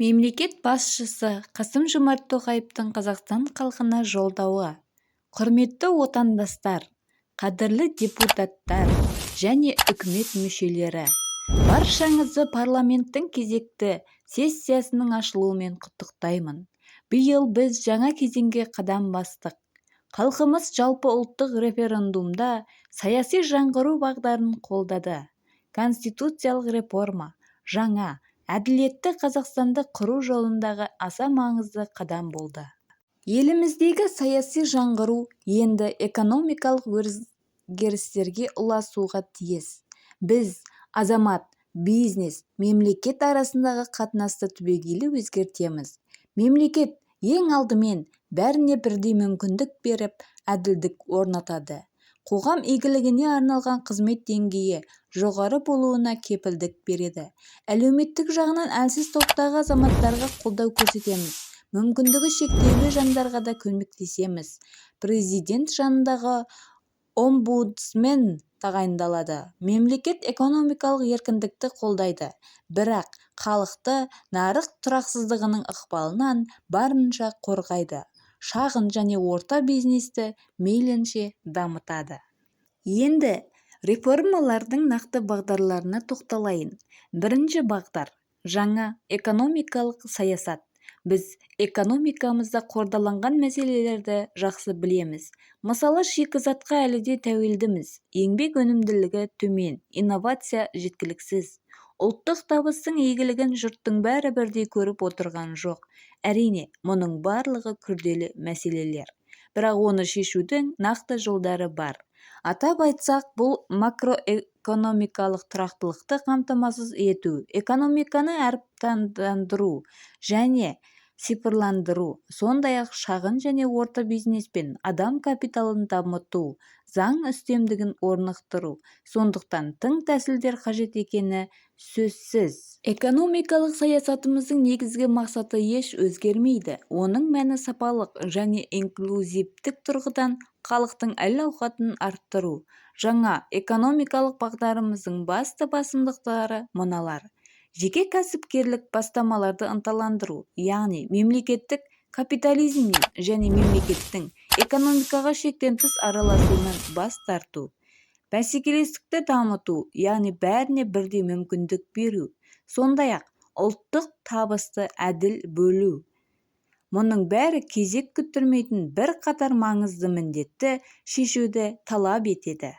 Мемлекет басшысы Қасым-Жомарт Тоқаевтың Қазақстан халқына жолдауы. Құрметті отандастар, қадірлі депутаттар және үкімет мүшелері, баршаңызды парламенттің кезекті сессиясының ашылуымен құттықтаймын. Биыл біз жаңа кезеңге қадам бастық. Халқымыз жалпы ұлттық референдумда саяси жаңғыру бағдарын қолдады. Конституциялық реформа жаңа әділетті Қазақстанды құру жолындағы аса маңызды қадам болды. Еліміздегі саяси жаңғыру енді экономикалық өзгерістерге ұласуға тиіс. Біз азамат, бизнес, мемлекет арасындағы қатынасты түбегейлі өзгертеміз. Мемлекет ең алдымен бәріне бірдей мүмкіндік беріп, әділдік орнатады. Қоғам игілігіне арналған қызмет деңгейі жоғары болуына кепілдік береді. Әлеуметтік жағынан әлсіз топтағы азаматтарға қолдау көрсетеміз. Мүмкіндігі шектеулі жандарға да көмектесеміз. Президент жанындағы омбудсмен тағайындалады. Мемлекет экономикалық еркіндікті қолдайды, бірақ халықты нарық тұрақсыздығының ықпалынан барынша қорғайды. Шағын және орта бизнесті мейлінше дамытады. Енді реформалардың нақты бағдарларына тоқталайын. Бірінші бағдар – жаңа экономикалық саясат. Біз экономикамызда қордаланған мәселелерді жақсы білеміз. Мысалы, шикізатқа әлі де тәуелдіміз. Еңбек өнімділігі төмен, инновация жеткіліксіз. Ұлттық табыстың игілігін жұрттың бәрі бірдей көріп отырған жоқ. Әрине, мұның барлығы күрделі мәселелер. Бірақ оны шешудің нақты жолдары бар. Атап айтсақ, бұл макроэкономикалық тұрақтылықты қамтамасыз ету, экономиканы әртаптандыру және цифрландыру, сондай-ақ шағын және орта бизнес пен адам капиталын дамыту, заң үстемдігін орнықтыру. Сондықтан тың тәсілдер қажет екені сөзсіз. Экономикалық саясатымыздың негізгі мақсаты еш өзгермейді. Оның мәні сапалық және инклюзивтік тұрғыдан халықтың әл-ауқатын арттыру. Жаңа экономикалық бағдарымыздың басты басымдықтары мыналар. Жеке кәсіпкерлік бастамаларды ынталандыру, яғни мемлекеттік капитализмнен және мемлекеттің экономикаға шектен тыс араласуынан бас тарту. Бәсекелестікті дамыту, яғни бәріне бірдей мүмкіндік беру. Сондай-ақ ұлттық табысты әділ бөлу. Мұның бәрі кезек күттірмейтін бір қатар маңызды міндетті шешуді талап етеді.